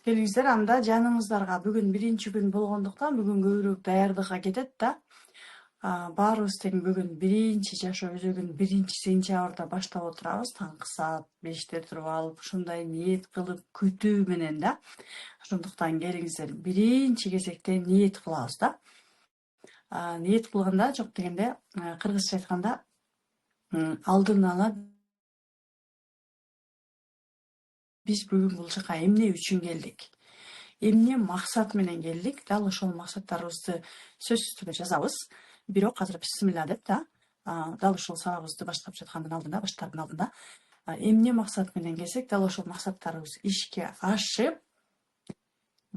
Келиңиздер, анда жаныңыздарга бүгүн биринчи күн болгондуктан бүгүн көбүрөөк даярдыкка кетет да. Баарыбыз тең бүгүн биринчи жашоо өзөгүн 1-сентябрда баштап отурабыз. Таңкы саат 5-те туруп алып, ушундай ниет кылып, күтүү менен да. Ошондуктан келиңиздер, биринчи кезекте ниет кылабыз да. Ниет кылганда жок дегенде, кыргызча айтканда, алдын ала биз бүгүн бул жака эмне үчүн келдик? Эмне максат менен келдик? Дал ошол максаттарыбызды сөзсүз түрдө жазабыз. Бирок азыр бисмилла деп да, дал ушул сабагыбызды баштап жаткандын алдында, баштаардын алдында эмне максат менен келсек, дал ошол максаттарыбыз ишке ашып,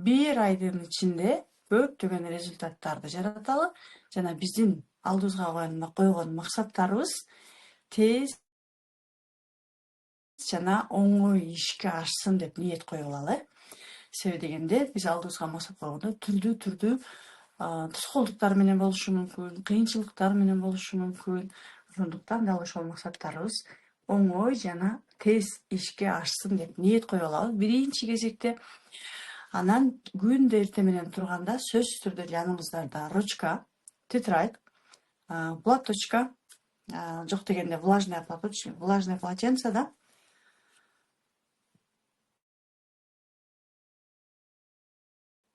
1 айдын ичинде көптөгөн результаттарды жараталы жана биздин алдыбызга койгон максаттарыбыз тез жана оңой ишке ашсын деп ниет коюп алалы. Себеби дегенде биз алдыбызга максат койгондо түрдүү тоскоолдуктар менен болушу мүмкүн, кыйынчылыктар менен болушу мүмкүн. Ошондуктан дал ошол максаттарыбыз оңой жана тез ишке ашсын деп ниет коюп алабыз биринчи кезекте. Анан күндө эртең менен турганда сөзсүз түрдө жаныңыздарда ручка, тетрадь, платочка, жок дегенде влажный полотенце да.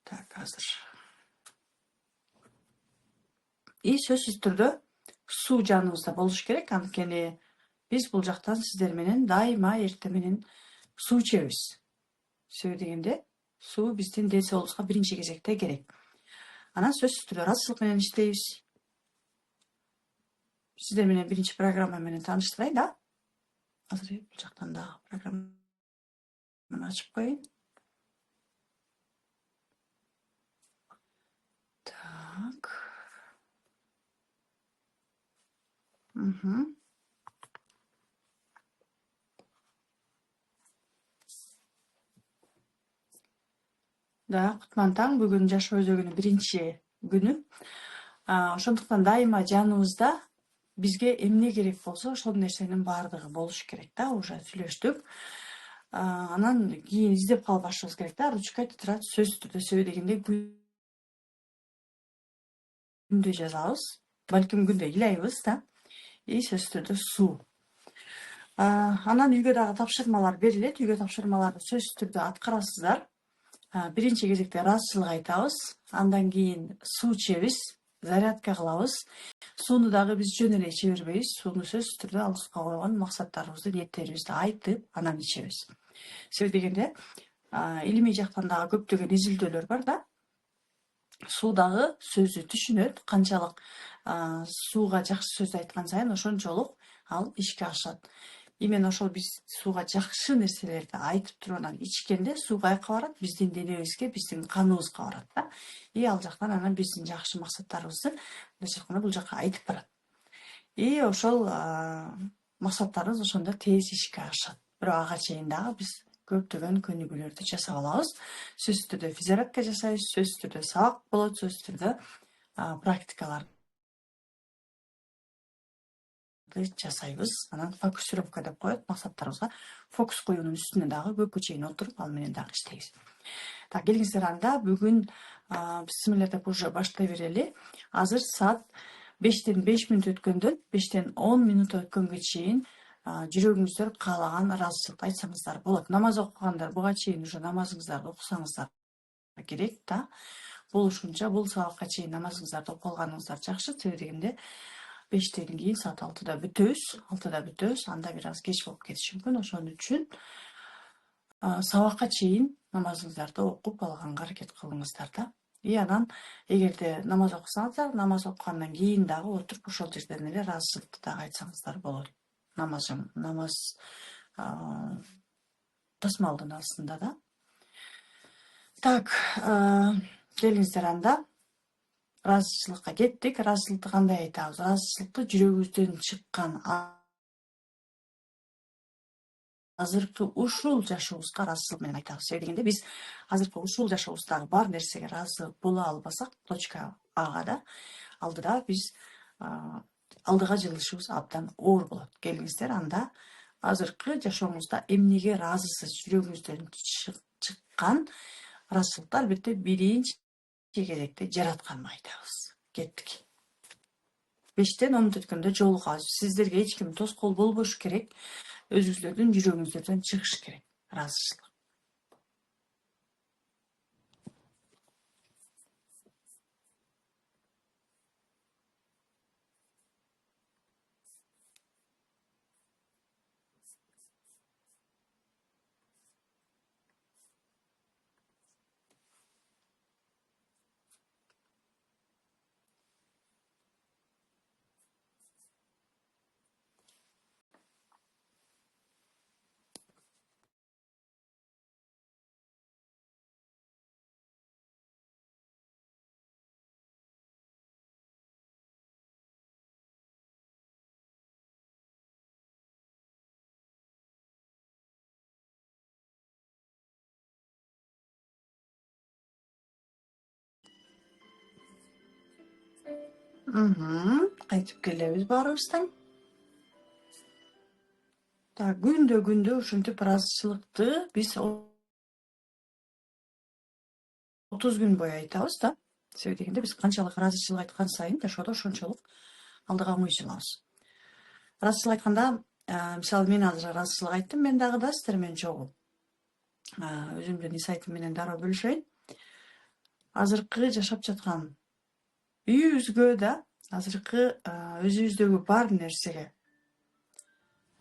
Так, азыр. И сөзсүз түрдө суу жаныбызда болуш керек, анткени биз бул жактан сиздер менен дайыма эртең менен суу ичебиз. Себеби дегенде суу биздин ден соолугубузга биринчи кезекте керек. Анан сөзсүз түрдө ыраазычылык менен иштейбиз. Сиздер менен биринчи программа менен тааныштырайын да. Азыр бул жактан дагы программаны ачып коеюн. Так. Да, кутман таң, бүгүн жашоо өзөгүнүн биринчи күнү. Ошондуктан дайыма жаныбызда бизге эмне керек болсо, ошол нерсенин баардыгы болуш керек да, уже сүйлөштүк. Анан кийин издеп калып ашыбыз керек да, ручка, тетрадь сөзсүз түрдө. Себеби дегенде күндө жазабыз, балким күндө ыйлайбыз да. И сөзсүз түрдө суу. Анан үйгө дагы тапшырмалар берилет. Үйгө тапшырмаларды сөзсүз түрдө аткарасыздар. Биринчи кезекте ыраазычылык айтабыз, андан кийин суу ичебиз, зарядка кылабыз. Сууну дагы биз жөн эле иче бербейбиз. Сууну сөзсүз түрдө алдыбызга койгон максаттарыбызды, ниеттерибизди айтып, анан ичебиз. Себеби дегенде, илимий жактан дагы көптөгөн изилдөөлөр бар да. Суу дагы сөздү түшүнөт, канчалык сууга жакшы сөз айткан сайын ошончолук ал ишке ашат. Именно ошол биз сууга жакшы нерселерди айтып туруп анан ичкенде суу каяка барат? Биздин денебизге, биздин каныбызга барат да. И ал жактан анан биздин жакшы максаттарыбызды мындайча айтканда бул жака айтып барат. И ошол максаттарыбыз ошондо тез ишке ашат. Бирок ага чейин дагы биз көптөгөн көнүгүүлөрдү жасап алабыз. Сөзсүз түрдө физзарядка жасайбыз, сөзсүз түрдө сабак болот, сөзсүз түрдө практикалар жасайбыз. Анан фокусировка деп коет, максаттарыбызга фокус коюунун үстүнө дагы көпкө чейин отуруп, ал менен дагы иштейбиз. Так, келиңиздер, анда бүгүн бисмилла деп уже баштай берели. Азыр саат 5тен 5 мүнөт өткөндөн 5тен 10 мүнөт өткөнгө чейин жүрөгүңүздөр каалаган ыраазычылык айтсаңыздар болот. Намаз окугандар буга чейин уже намазыңыздарды окусаңыздар керек да. Болушунча бул сабакка чейин намазыңыздарды окуп алганыңыздар жакшы. Себеби дегенде 5тен кийин саат 6да бүтөбүз. Анда бир аз кеч болуп кетиши мүмкүн. Ошон үчүн сабакка чейин намазыңыздарды окуп алганга аракет кылыңыздар да. И анан эгерде намаз окусаңыздар, намаз окугандан кийин дагы отуруп ошол жерден эле ыраазычылыкты дагы айтсаңыздар болот. Намаз тасмалдын астында да. Так, келиңиздер, анда ыраазычылыкка кеттик. Ыраазычылыкты кандай айтабыз? Ыраазычылыкты жүрөгүбүздөн чыккан азыркы ушул жашообузга ыраазычылык менен айтабыз. Себеби дегенде биз азыркы ушул жашообуздагы бар нерсеге ыраазы боло албасак, точка Ага да, алдыда биз алдыга жылышыбыз абдан оор болот. Келиңиздер, анда азыркы жашооңузда эмнеге ыраазысыз? Жүрөгүңүздөн чыккан ыраазычылыкты албетте биринчи кезекте жаратканга айтабыз. Кеттик. 5тен 10 өткөндө жолугабыз. Сиздерге эч ким тоскоол болбошу керек. Өзүңүздөрдүн жүрөгүңүздөрдөн чыгышы керек. Ыраазычылык. Кайтып келебиз баарыбыздан. Күндө ушинтип ыраазычылыкты биз 30 күн бою айтабыз да. Себеби дегенде биз канчалык ыраазычылык айткан сайын жашоодо ошончолук алдыга мыйзылабыз. Ыраазычылык айтканда, мисалы мен азыр ыраазычылык айттым, мен дагы да сиздер менен чогуу өзүмдүн инсайтым менен дароо бөлүшөйүн. Азыркы жашап жаткан үйүбүзгө да, азыркы өзүбүздөгү бар нерсеге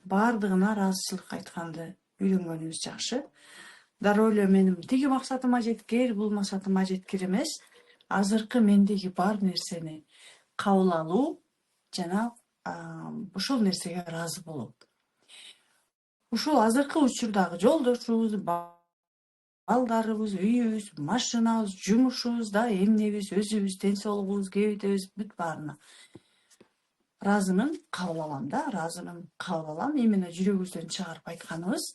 баардыгына ыраазычылык айтканды үйрөнгөнүбүз жакшы. Дароо эле менин тиги максатыма жеткир, бул максатыма жеткир эмес. Азыркы мендеги бар нерсени кабыл алуу жана ушул нерсеге ыраазы болуу. Ушул азыркы учурдагы жолдошубуз, балдарыбыз, үйүбүз, машинабыз, жумушубуз да, эмнебиз, өзүбүз, ден соолугубуз, кебитебиз бүт баарына ыраазымын, кабыл алам да, ыраазымын, кабыл алам. Именно жүрөгүбүздөн чыгарып айтканыбыз.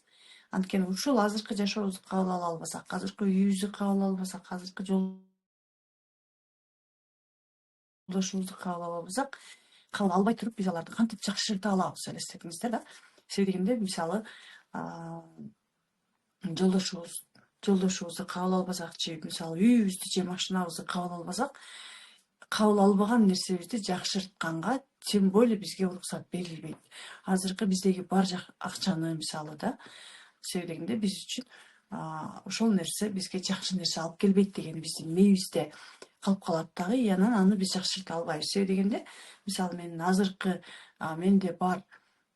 Анткени ушул азыркы жашообузду кабыл ала албасак, азыркы үйүбүздү кабыл ала албасак, азыркы жолдошубузду кабыл ала албасак, кабыл албай туруп биз аларды кантип жакшырта алабыз, элестетиңиздер да. Себеби дегенде мисалы жолдошубузду кабыл албасак же мисалы үйүбүздү же машинабызды кабыл албасак, кабыл албаган нерсебизди жакшыртканга тем более бизге уруксат берилбейт. Азыркы биздеги бар акчаны мисалы да, себеби дегенде биз үчүн ошол нерсе бизге жакшы нерсе алып келбейт деген биздин мээбизде калып калат дагы, анан аны биз жакшырта албайбыз. Себеби дегенде мисалы менин азыркы менде бар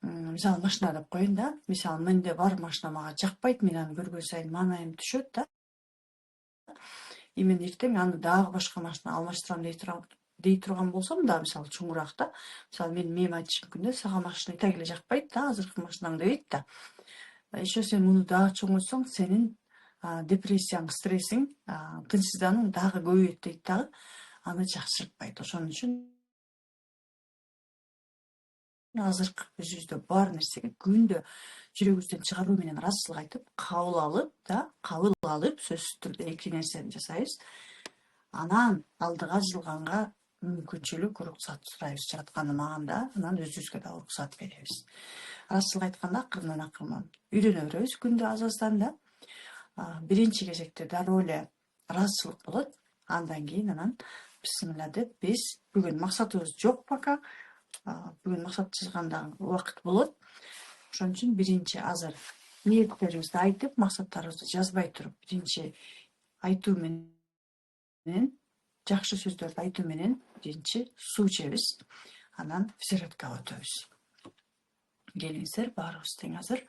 мисалы машина деп коеюн да, мисалы менде бар машина мага жакпайт, мен аны көргөн сайын маанайым түшөт да. И мен эртең аны дагы башка машина алмаштырам дей турган болсом да, мисалы чоңураакта, мисалы менин мээм айтышы мүмкүн да, сага машина так эле жакпайт да, азыркы машинаң дебейт да. Еще сен муну дагы чоңойтсоң, сенин депрессияң, стрессиң, тынчсызданууң дагы көбөйөт дейт дагы. Аны жакшыртпайт. Ошон үчүн азыркы өзүбүздө бар нерсеге күндө жүрөгүбүздөн чыгаруу менен ыраазычылык айтып, кабыл алып, сөзсүз түрдө эки нерсени жасайбыз. Анан алдыга жылганга мүмкүнчүлүк, уруксат сурайбыз жараткандан маған да, анан өзүбүзгө да уруксат беребиз. Ыраазычылык айтканда акырындан үйрөнө беребиз күндө аз-аздан да. Биринчи кезекте дароо эле ыраазычылык болот. Андан кийин анан бисмилла деп биз бүгүн максатыбыз жок пока. Бүгүн максат чыгганда убакыт болот. Ошон үчүн биринчи азыр ниеттерибизди айтып, максаттарыбызды жазбай туруп, биринчи айтуу менен, жакшы сөздөрдү айтуу менен биринчи суу ичебиз. Анан зарядкага өтөбүз. Келиңиздер, баарыбыз тең азыр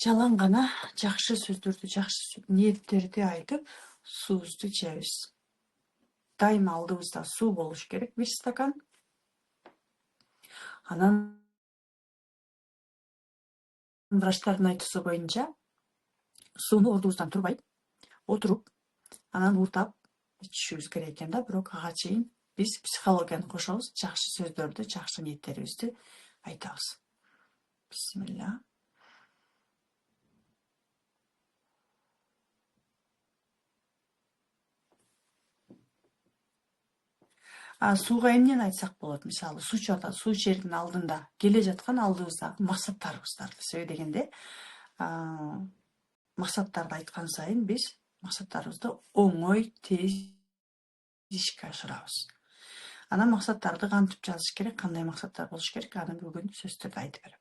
жалаң гана жакшы сөздөрдү, жакшы ниеттерди айтып, суубузду ичебиз. Дайыма алдыбызда суу болуш керек, 1 стакан. Анан врачтардын айтуусу боюнча сууну ордубуздан турбай, отуруп, анан уурдап ичишибиз керек экен да. Бирок ага чейин биз психологияны кошобуз, жакшы сөздөрдү, жакшы ниеттерибизди айтабыз. Бисмилла. Сууга эмнени айтсак болот? Мисалы, суу ичердин алдында келе жаткан алдыбыздагы максаттарыбыздарды. Себеби дегенде максаттарды айткан сайын биз Максаттарыбызды оңой, тез ишке ашырабыз. Анан максаттарды кантип жазыш керек, кандай максаттар болуш керек, аны бүгүн сөз түрдө айтып берем.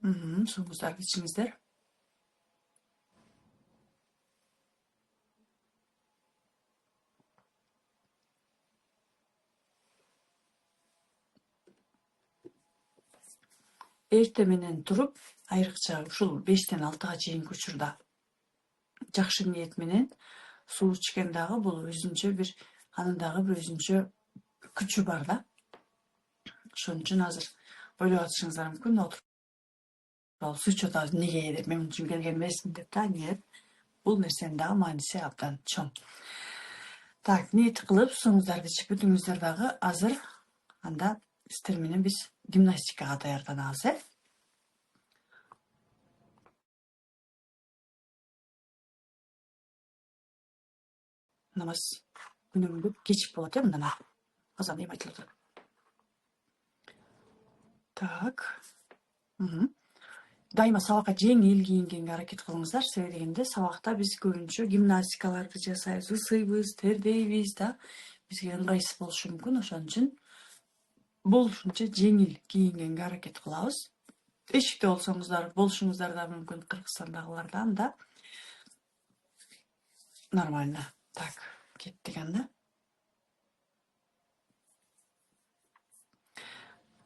Суңуздарды ичиңиздер. Эрте менен туруп, айрыкча ушул 5-тен 6-га чейинки учурда жакшы ниет менен суу ичкен дагы бул өзүнчө бир, анын дагы бир өзүнчө күчү бар да. Ошон үчүн азыр ойлоп атышыңыздар мүмкүн, отуруп суу ичип атабыз эмнеге деп, мен үчүн келген эмесмин деп да. Нет, бул нерсенин дагы мааниси абдан чоң. Так, ниет кылып, суңуздарды ичип бүтүңүздөр дагы. Азыр анда сиздер менен биз гимнастикага даярданабыз, намаз күнүмдүк кечик болот, мындан азан эми айтылып атат. Так. Дайыма сабакка жеңил кийингенге аракет кылыңыздар. Себеби дегенде сабакта биз көбүнчө гимнастикаларды жасайбыз, ысыйбыз, тердейбиз да. Бизге ыңгайсыз болушу мүмкүн. Ошон үчүн болушунча жеңил кийингенге аракет кылабыз. Эшикте болушуңуздар да мүмкүн, Кыргызстандагылардан да. Нормально. Так, кеттик анда.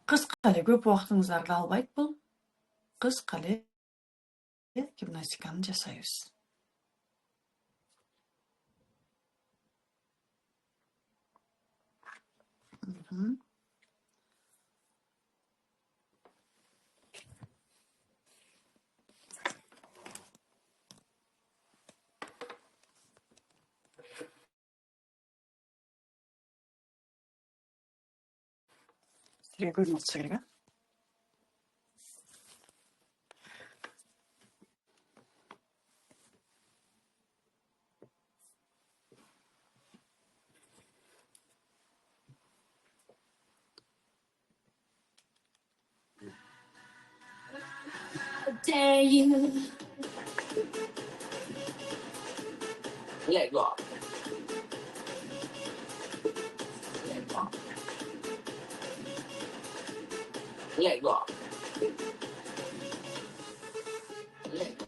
Кыска эле, көп убактыңыздарды албайт бул. Кыска эле гимнастиканы жасайбыз. Сизге көрүнүп атыша керек, Dare you let go, let go, let go, let go.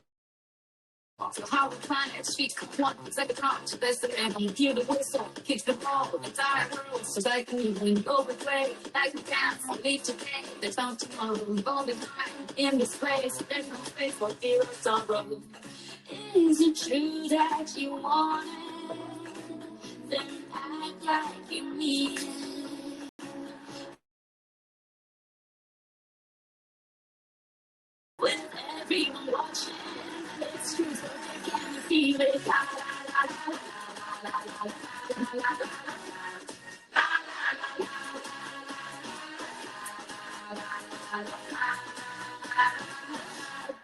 So how we find that street one second talk to this and hear the whistle, kick the ball, the entire world. So I can even go and play like a dance from day to day. There's no tomorrow, only time in this place. There's no space for fear of sorrow. Is it true that you want it? Then act like you need it. With everyone watching, it's true, so can you feel it? La, la, la, la, la, la, la, la, la, la.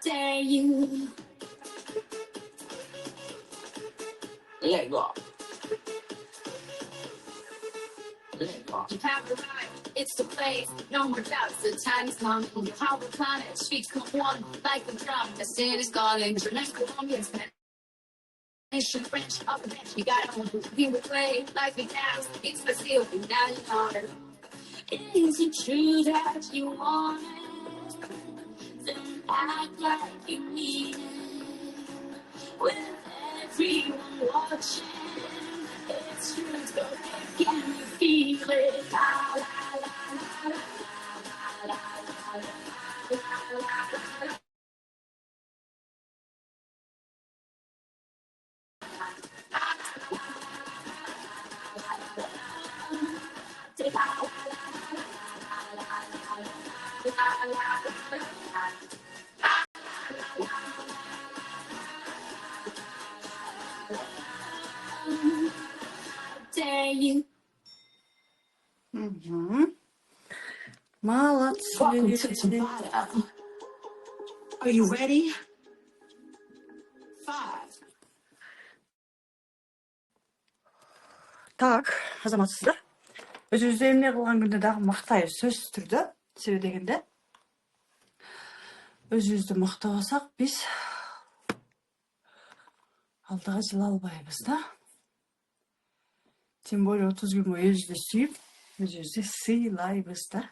Dare you let go, You have the right, it's the place, no more doubts. The time is coming. How the planet speaks come one like a drum. The sin is calling. Remember Colombians, nation French, up the bench. You got to be with play like the gas. It's the steel, now you know it. Is it true that you want it? Then act like you need it. With everyone watching, it's true, so can you feel it? La, la, la, la, la, la, la, la, la, la, la. Dare you? Молодцы. Welcome to Tabata. Are you ready? 5. Так, азаматсыздар. Өзүбүздү эмне кылган күндө дагы мактайбыз, сөзсүз түрдө. Себеби дегенде өзүбүздү мактабасак биз алдыга жыла албайбыз да. Тем более 30 күн бою өзүбүздү сүйүп, өзүбүздү сыйлайбыз да.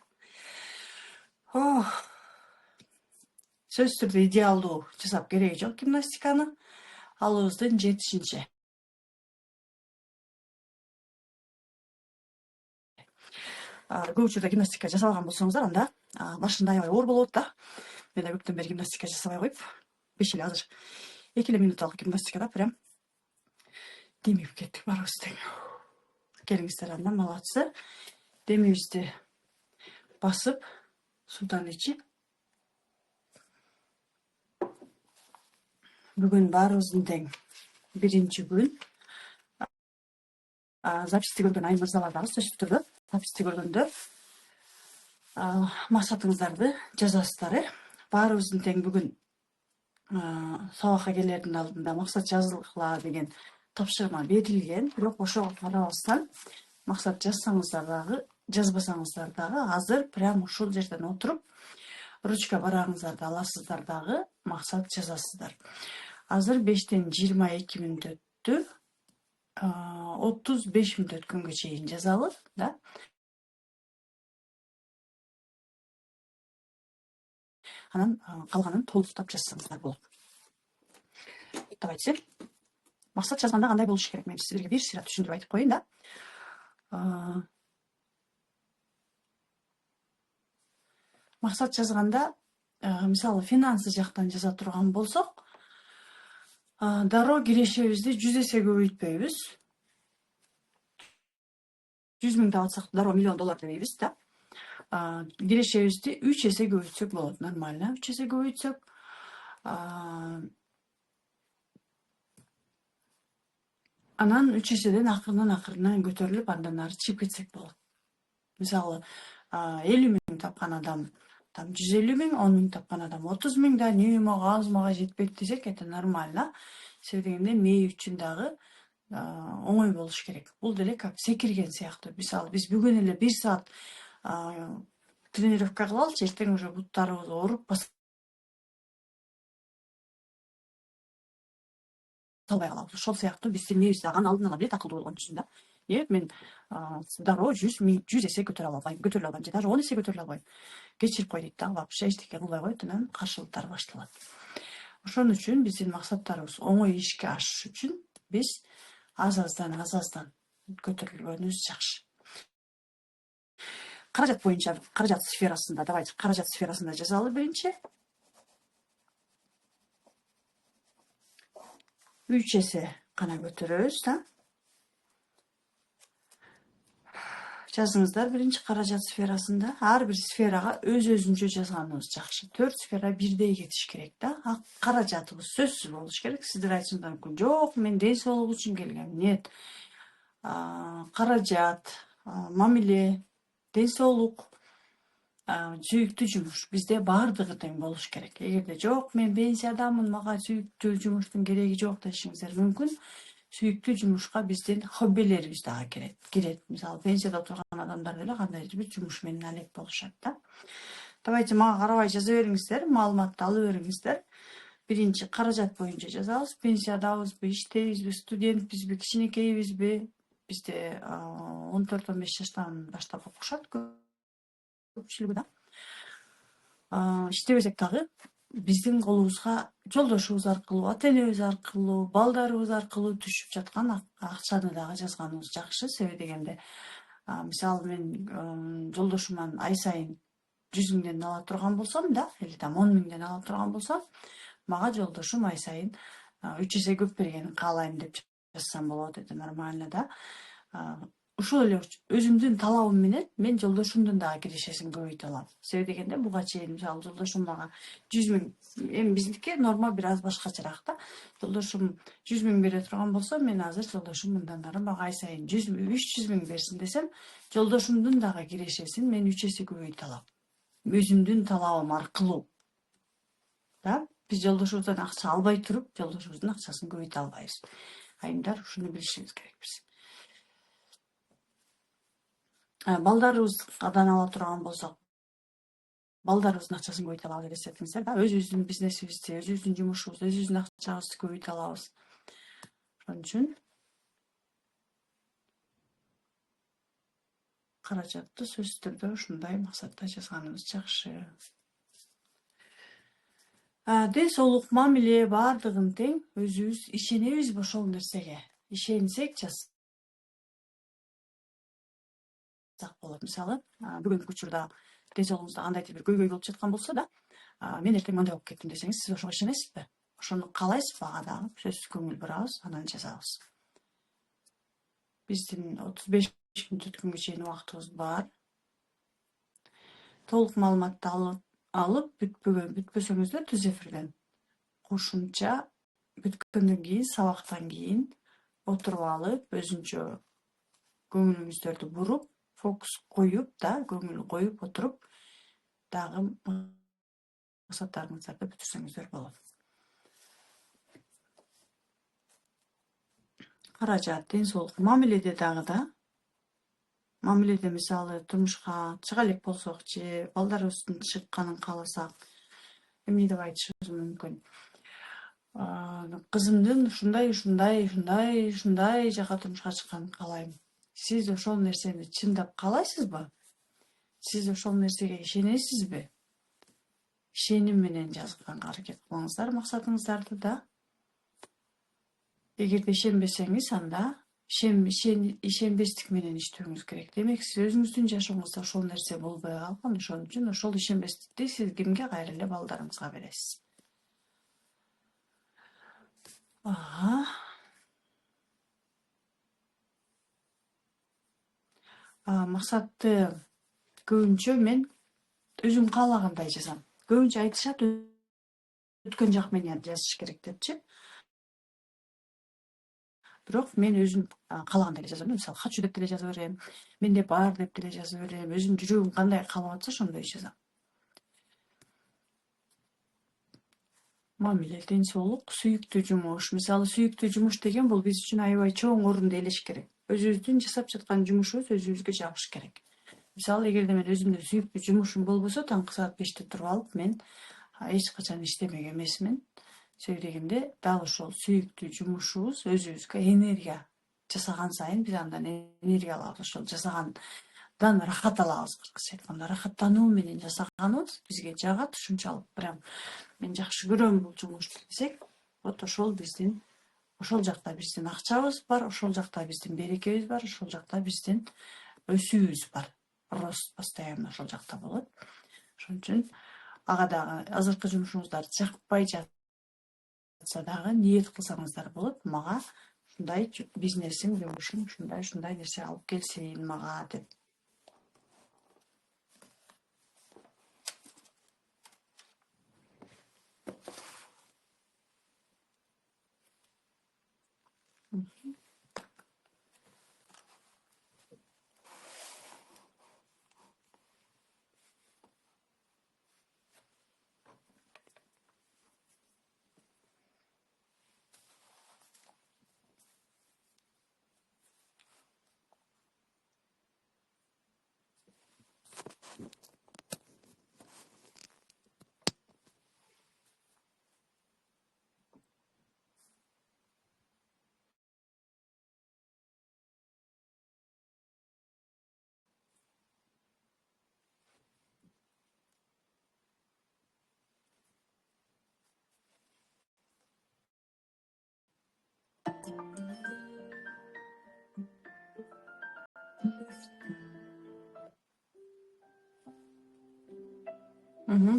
Сөзсүз түрдө идеалдуу жасап кереги жок гимнастиканы. Алыбыздын жетишинче. Көп учурда гимнастика жасабаган болсоңуздар, анда башында аябай оор болот да. Мен да көптөн бери гимнастика жасабай коюп, 5 эле азыр 2 минутталык гимнастикада прям демип кеттик барыбыз тең. Келиңиздер, анда молодцы. Демибизди басып, суудан ичип. Бүгүн баарыбыздын тең биринчи күн. Записти көргөн Ай мырзалар дагы сөзсүз түрдө записти көргөндө максатыңыздарды жазасыздар. Баарыбыздын тең бүгүн сабакка келердин алдында максат жазылгыла деген тапшырма берилген. Бирок ошого карабастан максат жазсаңыздар дагы, жазбасаңыздар дагы азыр прям ушул жерден отуруп ручка барагыңыздарды аласыздар дагы максат жазасыздар. Азыр 5-тен 22 мүнөт өттү. 35 мүнөт өткөнгө чейин жазалы, да. Анан калганын толуктап жазсаңыздар болот. Давайте. Максат жазганда кандай болуш керек? Мен силерге бир сыйра түшүндүрүп айтып коеюн да. Максат жазганда, мисалы финансы жактан жаза турган болсок, дароо кирешебизди 100 эсе көбөйтпөйбүз. 100 миң алсак дароо $1 миллион дебейбиз да. Кирешебизди 3 эсе көбөйтсөк болот, нормально. 3 эсе көбөйтсөк, анан 3 эседен акырынан көтөрүлүп, андан ары чыгып кетсек болот. Мисалы, 50 миң тапкан адам там 150 миң, 10 миң тапкан адам 30 миң да не мага аз мага жетпейт десек, это нормально. Себеби дегенде мээ үчүн дагы оңой болуш керек. Бул деле как секирген сыяктуу. Мисалы, биз бүгүн эле 1 саат тренировка кылалычы, эртең уже буттарыбыз ооруп салбай калабыз. Ошол сыяктуу биздин мээбиз дагы алдын ала билет, акылдуу болгон үчүн да. Мен дароо 100 эсе көтөрө албайм, же даже 10 эсе көтөрө албайм. Кечирип кой дейт да, вообще эчтеке кылбай коет, анан каршылыктар башталат. Ошон үчүн биздин максаттарыбыз оңой ишке ашыш үчүн биз аз-аздан көтөрүлгөнүбүз жакшы. Каражат боюнча, каражат сферасында, давайте каражат сферасында жазалы биринчи. 3 эсе гана көтөрөбүз да. Жазыңыздар биринчи каражат сферасында. Ар бир сферага өз-өзүнчө жазганыбыз жакшы. 4 сфера бирдей кетиш керек да. Каражатыбыз сөзсүз болуш керек. Сиздер айтсаңыздар мүмкүн, жок, мен ден соолук үчүн келгем. Нет. Каражат, мамиле, ден соолук, сүйүктүү жумуш бизде баардыгы тең болуш керек. Эгерде жок, мен пенсиядамын, мага сүйүктүү жумуштун кереги жок дешиңиздер мүмкүн. сүйүктүү жумушка биздин хоббилерибиз дагы кирет. Мисалы пенсияда турган адамдар деле кандайдыр бир жумуш менен алек болушат да. Давайте мага карабай жаза бериңиздер, маалыматты алып бериңиздер. Биринчи каражат боюнча жазабыз. Пенсиядабызбы, иштейбизби, студентпизби, кичинекейбизби? Бизде 14-15 жаштан баштап окушат көпчүлүгү да. Иштебесек дагы биздин колубузга жолдошубуз аркылуу, ата-энебиз аркылуу, балдарыбыз аркылуу түшүп жаткан акчаны дагы жазганыбыз жакшы. Себеби дегенде, мисалы мен жолдошуман ай сайын 100 миңден ала турган болсом да, или там 10 миңден ала турган болсом, мага жолдошум ай сайын 3 эсе көп бергенин каалайм деп жазсам болот. Это нормально да. Ушул эле өзүмдүн талабым менен мен жолдошумдун дагы кирешесин көбөйтө алам. Себеби дегенде буга чейин мисалы жолдошум мага 100 миң, эми биздики норма бир аз башкачараак да. Жолдошум 100 миң бере турган болсо, мен азыр жолдошум мындан ары мага ай сайын 300 миң берсин десем, жолдошумдун дагы кирешесин мен 3 эсе көбөйтө алам. Өзүмдүн талабым аркылуу. Да, биз жолдошубуздан акча албай туруп, жолдошубуздун акчасын көбөйтө албайбыз. Айымдар, ушуну билишибиз керекпиз. Балдарыбыздан ала турган болсок, балдарыбыздын акчасын көбөйтө алабыз деп эсептеңиздер да. Өзүбүздүн бизнесибизди, өзүбүздүн жумушубузду, өзүбүздүн акчабызды көбөйтө алабыз. Ошон үчүн каражатты сөзсүз түрдө ушундай максатта жазганыбыз жакшы. Ден соолук, мамиле баардыгын тең өзүбүз ишенебизби ошол нерсеге? Ишенсек жазсак болот. Мисалы, бүгүнкү учурда ден соолугуңузда кандайдыр бир көйгөй болуп жаткан болсо да, мен эртең мындай болуп кеттим десеңиз, сиз ошого ишенесизби? Ошону каалайсызбы? Ага дагы сөзсүз көңүл бурабыз, анан жазабыз. Биздин 35 күн өткөнгө чейин убактыбыз бар. Толук маалыматты алып бүтпөсөңүздөр түз эфирден кошумча бүткөндөн кийин, сабактан кийин отуруп алып, өзүнчө көңүлүңүздөрдү буруп, фокус коюп да, көңүл коюп отуруп, дагы максаттарыңыздарды бүтүрсөңүздөр болот. Каражат, ден соолук, мамиледе дагы да. Мамиледе мисалы турмушка чыга элек болсок же балдарыбыздын чыкканын кааласак, эмне деп айтышыбыз мүмкүн? Кызымдын ушундай жака турмушка чыкканын каалайм. Сиз ошол нерсени чындап каалайсызбы? Сиз ошол нерсеге ишенесизби? Ишеним менен жазганга аракет кылыңыздар максатыңыздарды да. Эгерде ишенбесеңиз, анда ишенбестик менен иштөөңүз керек. Демек, сиз өзүңүздүн жашооңузда ошол нерсе болбой калган. Ошон үчүн ошол ишенбестикти сиз кимге? Кайра эле балдарыңызга бересиз. Максатты көбүнчө мен өзүм каалагандай жазам. Көбүнчө айтышат, өткөн жак менен жазыш керек депчи. Бирок мен өзүм каалагандай эле жазам. Мисалы, хочу деп деле жаза берем, менде бар деп деле жаза берем. Өзүм жүрөгүм кандай каалап атса ошондой жазам. Мамиле, ден соолук, сүйүктүү жумуш. Мисалы, сүйүктүү жумуш деген бул биз үчүн аябай чоң орунду ээлеш керек. Өзүбүздүн жасап жаткан жумушубуз өзүбүзгө жабыш керек. Мисалы, эгерде мен өзүмдүн сүйүктүү жумушум болбосо, таңкы саат 5те туруп алып, мен эч качан иштемек эмесмин. Себеби дегенде, дал ошол сүйүктүү жумушубуз өзүбүзгө энергия жасаган сайын биз андан энергия алабыз. Ошол жасагандан рахат алабыз. Кыргызча айтканда, рахаттануу менен жасаганыбыз бизге жагат ушунчалык. Прям мен жакшы көрөм бул жумушту десек, вот ошол жакта биздин акчабыз бар, ошол жакта биздин берекебиз бар, ошол жакта биздин өсүүбүз бар. Рост постоянно ошол жакта болот. Ошон үчүн ага дагы азыркы жумушуңуздар жакпай жатса дагы ниет кылсаңыздар болот. Мага ушундай бизнесим, жумушум, ушундай нерсе алып келсин мага деп.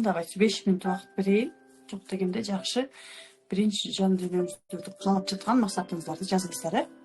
Давайте 5 минут убакыт берейин. Жок дегенде жакшы. Биринчи жан дүйнөңүздү каалап жаткан максатыңыздарды жазыңыздар, э?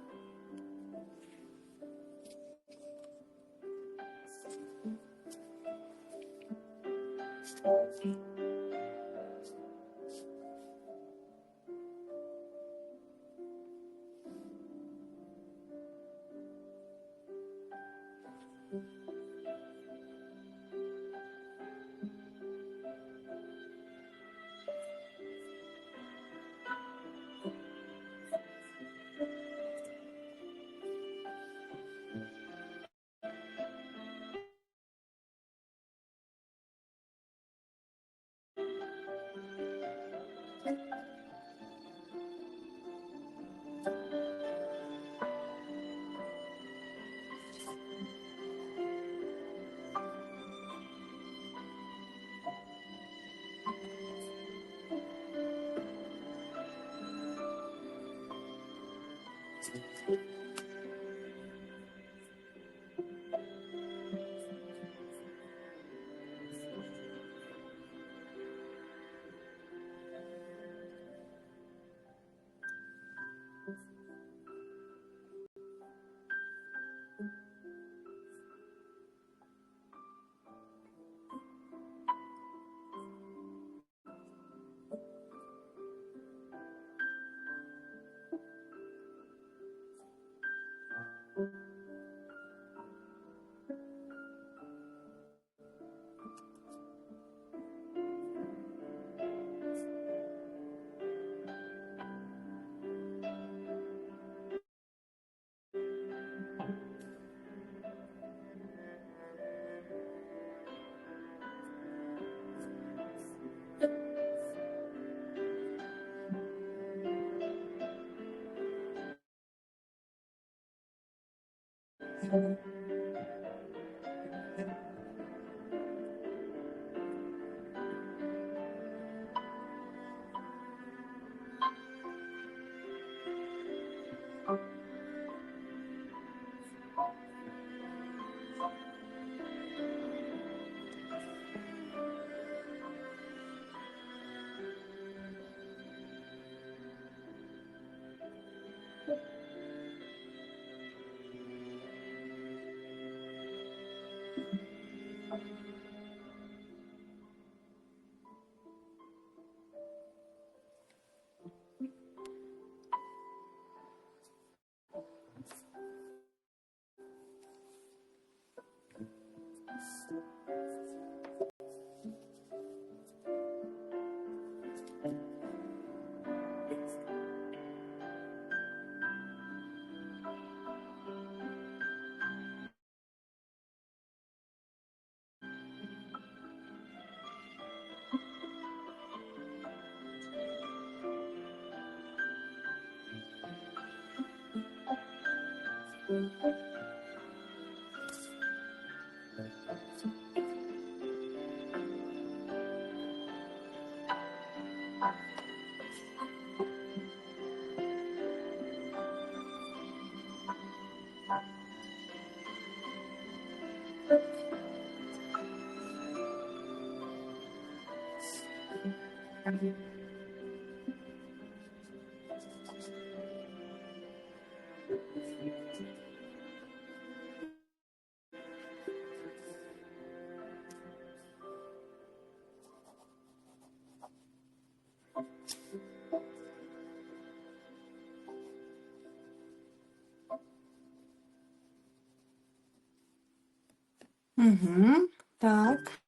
Так.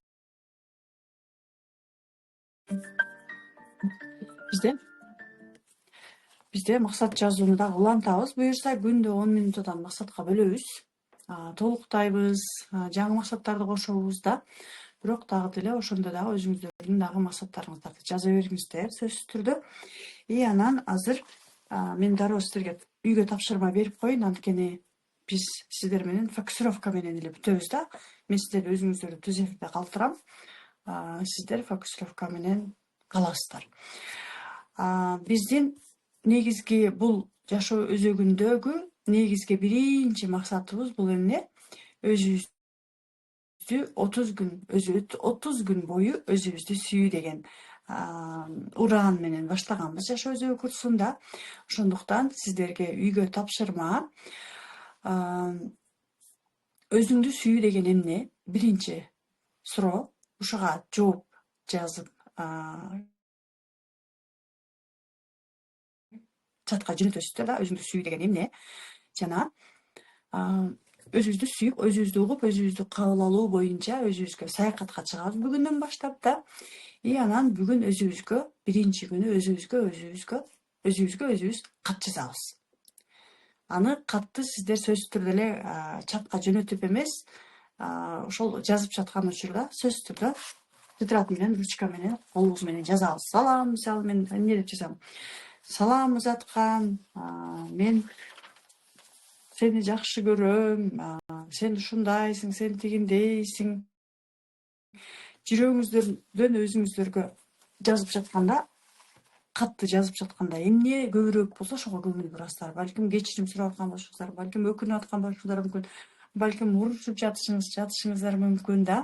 Бизде максат жазууну дагы улантабыз. Буюрса күндө 10 минутадан максатка бөлөбүз. Толуктайбыз, жаңы максаттарды кошобуз да. Бирок дагы деле ошондо дагы өзүңүздөрдүн дагы максаттарыңыздарды жаза бериңиздер сөзсүз түрдө. Анан азыр мен дароо сиздерге үйгө тапшырма берип коеюн, анткени биз сиздер менен фокусировка менен эле бүтөбүз да. Мен сиздерди өзүңүздөрдү түз эфирде калтырам. Сиздер фокусировка менен каласыздар. Биздин негизги бул жашоо өзөгүндөгү негизги биринчи максатыбыз бул эмне? Өзүбүздү 30 күн бою өзүбүздү сүйүү деген ураан менен баштаганбыз жашоо өзөгү курсунда. Ошондуктан сиздерге үйгө тапшырма. Өзүңдү сүйүү деген эмне? Биринчи суроо. Ушуга жооп жазып чатка жөнөтөсүздөр да. Өзүңдү сүйүү деген эмне? Жана өзүбүздү сүйүп, өзүбүздү угуп, өзүбүздү кабыл алуу боюнча өзүбүзгө саякатка чыгабыз бүгүндөн баштап да. Анан бүгүн өзүбүзгө биринчи күнү өзүбүзгө өзүбүз кат жазабыз. Аны катты сиздер сөзсүз түрдө эле чатка жөнөтүп эмес, ошол жазып жаткан учурда сөзсүз түрдө тетрадь менен, ручка менен, колубуз менен жазабыз. Салам, мисалы мен эмне деп жазам? Салам Музаткан, мен сени жакшы көрөм, сен ушундайсың, сен тигиндейсиң. Жүрөгүңүздөн өзүңүздөргө жазып жатканда, катты жазып жатканда эмне көбүрөөк болсо ошого көңүл бурасыздар. Балким кечирим сурап аткан болушуңуздар, балким өкүнүп аткан болушуңуздар мүмкүн, балким урушуп жатышыңыздар мүмкүн да.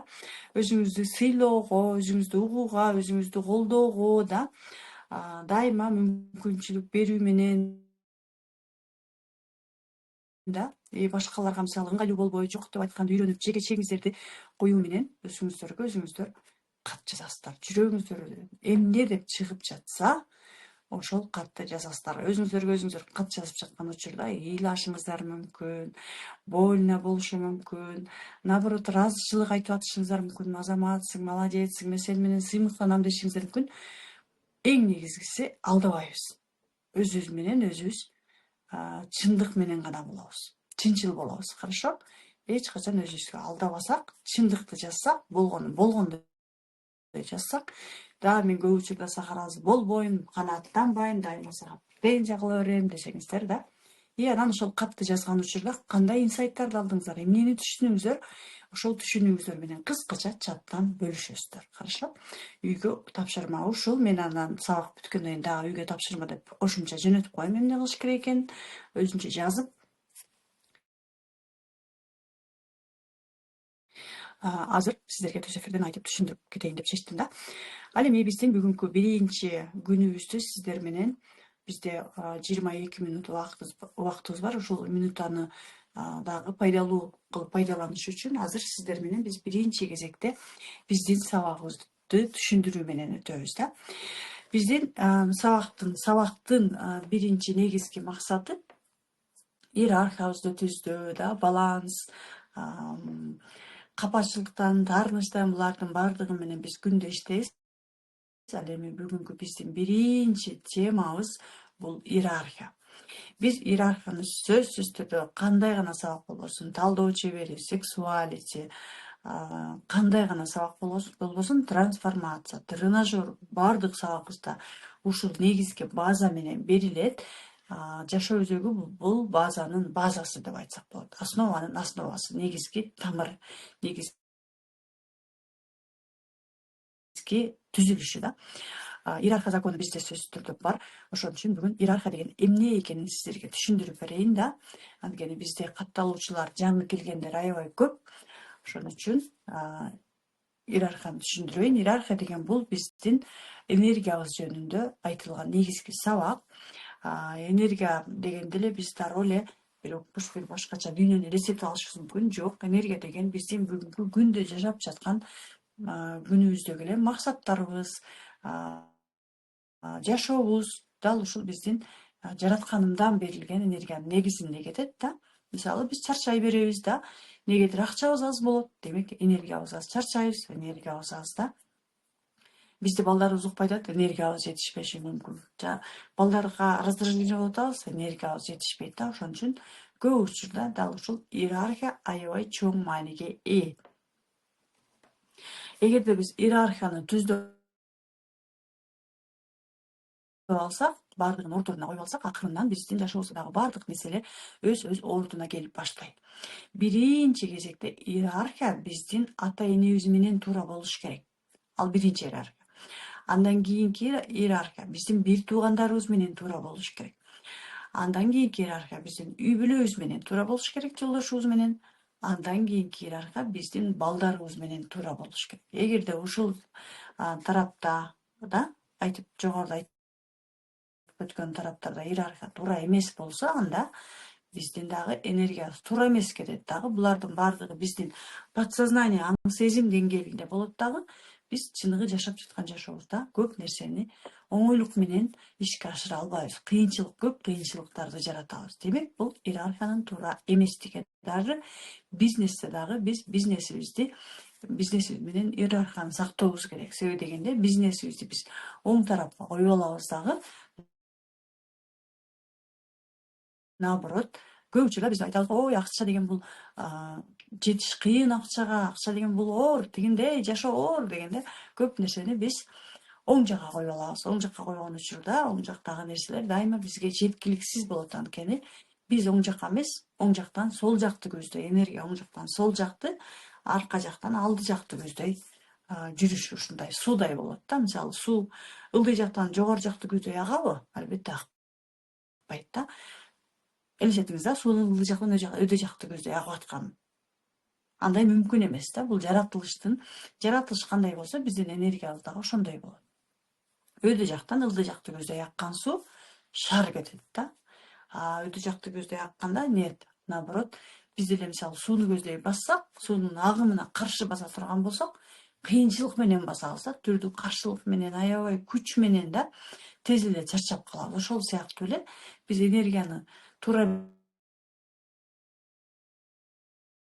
Өзүңүздү сыйлоого, өзүңүздү угууга, өзүңүздү колдоого да дайыма мүмкүнчүлүк берүү менен да башкаларга мисалы ыңгайлуу болбой, жок деп айтканды үйрөнүп, жеке чегиңиздерди коюу менен өзүңүздөр кат жазасыздар. Жүрөгүңүздөрдөн эмне деп чыгып жатса, ошол катты жазасыздар. Өзүңүздөр кат жазып жаткан учурда ыйлашыңыздар мүмкүн, больно болушу мүмкүн, наоборот ыраазычылык айтып атышыңыздар мүмкүн, азаматсың, молодецсиң, мен сени менен сыймыктанам дешиңиздер мүмкүн. Эң негизгиси алдабайбыз. Өзүбүз менен өзүбүз чындык менен гана болобуз. Чынчыл болобуз, хорошо? Эч качан өзүбүзгө алдабасак, чындыкты жазсак, болгондой жазсак, дагы мен көп учурда сахаралыз болбойм, канааттанбайм, дайыма сага претензия кыла берем десеңиздер да. Анан ошол катты жазган учурда кандай инсайттарды алдыңыздар, эмнени түшүндүңүздөр, ошол түшүнүүңүздөр менен кыскача чаттан бөлүшөсүздөр. Хорошо? Үйгө тапшырма ушул. Мен анан сабак бүткөндөн кийин дагы үйгө тапшырма деп кошумча жөнөтүп коем эмне кылыш керек экенин, өзүнчө жазып. Азыр сиздерге түз эфирден айтып түшүндүрүп кетейин деп чечтим да. Ал эми биздин бүгүнкү биринчи күнүбүздү сиздер менен, бизде 22 мүнөт убактыбыз бар. Ушул мүнөттаны дагы пайдалуу кылып пайдаланыш үчүн азыр сиздер менен биз биринчи кезекте биздин сабагыбызды түшүндүрүү менен өтөбүз да. Биздин сабактын биринчи негизги максаты иерархиябызды түздөө да, баланс, капачылыктан, таарынычтан булардын баардыгы менен биз күндө иштейбиз. Ал эми бүгүнкү биздин биринчи темабыз бул иерархия. Биз иерархияны сөзсүз түрдө кандай гана сабак болбосун, талдоо чебери, сексуалити, кандай гана сабак болбосун, трансформация, тренажер, баардык сабагыбызда ушул негизги база менен берилет. Жашоо өзөгү бул базанын базасы деп айтсак болот. Основанын основасы, негизги тамыр, негизги түзүлүшү да. Иерархия закону бизде сөзсүз түрдө бар. Ошон үчүн бүгүн иерархия деген эмне экенин сиздерге түшүндүрүп берейин да. Анткени бизде катталуучулар жаңы келгендер аябай көп. Ошон үчүн иерархияны түшүндүрөйүн. Иерархия деген бул биздин энергиябыз жөнүндө айтылган негизги сабак. Энергия дегенде эле биз дароо эле бир башкача дүйнөнү элестетип алышыбыз мүмкүн. Жок, энергия деген биздин бүгүнкү күндө жашап жаткан күнүбүздөгү эле максаттарыбыз, жашообуз дал ушул биздин жаратканымдан берилген энергиянын негизинде кетет да. Мисалы биз чарчай беребиз да. Негедир акчабыз аз болот, демек энергиябыз аз, чарчайбыз, энергиябыз аз да. Бизде балдарыбыз укпай атат, энергиябыз жетишпеши мүмкүн. Балдарга раздражение болуп атабыз, энергиябыз жетишпейт да. Ошон үчүн көп учурда дал ушул иерархия аябай чоң мааниге ээ. Эгерде биз иерархияны түздөп алсак, баардыгын ордуна коюп алсак, акырындан биздин жашообуздагы баардык нерселер өз ордуна келип баштайт. Биринчи кезекте иерархия биздин ата энебиз менен туура болуш керек. Ал биринчи иерархия. Андан кийинки иерархия биздин бир туугандарыбыз менен туура болуш керек. Андан кийинки иерархия биздин үй бүлөбүз менен туура болуш керек, жолдошубуз менен. Андан кийинки иерархия биздин балдарыбыз менен туура болуш керек. Эгерде ушул тарапта да айтып жогоруда айтып өткөн тараптарда иерархия туура эмес болсо, анда биздин дагы энергиябыз туура эмес кетет дагы. Булардын баардыгы биздин подсознание, аң сезим деңгээлинде болот дагы. Биз чыныгы жашап жаткан жашообузда көп нерсени оңойлук менен ишке ашыра албайбыз. Көп кыйынчылыктарды жаратабыз. Демек, бул иерархиянын туура эместиги. Даже бизнесте дагы биз бизнесибиз менен иерархияны сактообуз керек. Себеби дегенде, бизнесибизди биз оң тарапка коюп алабыз дагы. Наоборот, көп учурда биз айтабыз, ой, акча деген бул жетиш кыйын, акча деген бул оор, тигиндей жашоо оор дегенде көп нерсени биз оң жакка коюп алабыз. Оң жакка койгон учурда оң жактагы нерселер дайыма бизге жеткиликсиз болот. Анткени биз оң жакка эмес, оң жактан сол жакты көздөй, энергия оң жактан сол жакты, арка жактан алды жакты көздөй жүрүш ушундай суудай болот да. Мисалы, суу ылдый жактан жогору жакты көздөй агабы? Албетте акпайт да. Элестетиңиз да, суунун ылдый жактан өйдө жакты көздөй агып атканын. Андай мүмкүн эмес да. Бул жаратылыш кандай болсо, биздин энергиябыз дагы ошондой болот. Өйдө жактан ылдый жакты көздөй аккан суу шар кетет да. Өйдө жакты көздөй акканда нет, наоборот, биз деле мисалы сууну көздөй бассак, суунун агымына каршы баса турган болсок, кыйынчылык менен басабыз да, түрдүү каршылык менен, аябай күч менен да, тез эле чарчап калабыз. Ошол сыяктуу эле биз энергияны туура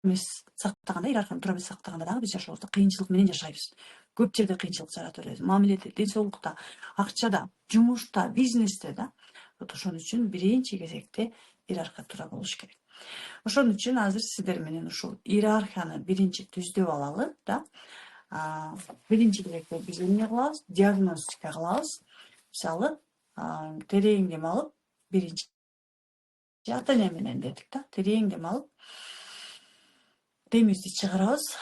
эмес сактаганда, иерархияны туура эмес сактаганда дагы биз жашообузда кыйынчылык менен жашайбыз. Көп жерде кыйынчылык жарата беребиз. Мамиледе, ден соолукта, акчада, жумушта, бизнесте да. Ошон үчүн биринчи кезекте иерархия туура болуш керек. Ошон үчүн азыр сиздер менен ушул иерархияны биринчи түздөп алалы да. Биринчи кезекте биз эмне кылабыз? Диагностика кылабыз. Мисалы, терең дем алып, биринчи ата-эне менен дедик да. Терең дем алып, демибизди чыгарабыз.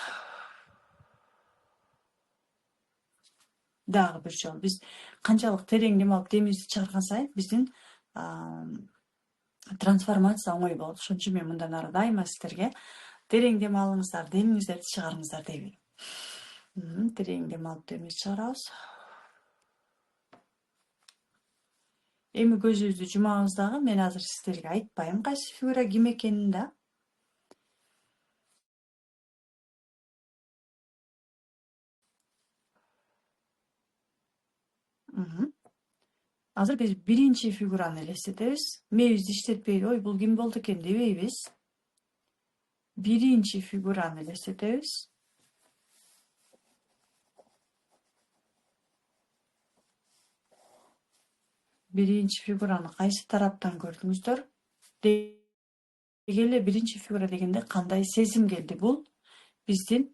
Дагы бир жолу биз канчалык терең дем алып демибизди чыгарган сайын биздин трансформация оңой болот. Ошон үчүн мен мындан ары дайыма сиздерге терең дем алыңыздар, демиңиздерди чыгарыңыздар деп берем. Терең дем алып демибизди чыгарабыз. Эми көзүбүздү жумабыз дагы. Мен азыр сиздерге айтпайм кайсы фигура ким экенин да. Азыр биз биринчи фигураны элестетебиз. Мээбизди иштетпей, ой, бул ким болду экен дебейбиз. Биринчи фигураны элестетебиз. Биринчи фигураны кайсы тараптан көрдүңүздөр? Деги эле биринчи фигура дегенде кандай сезим келди? Бул биздин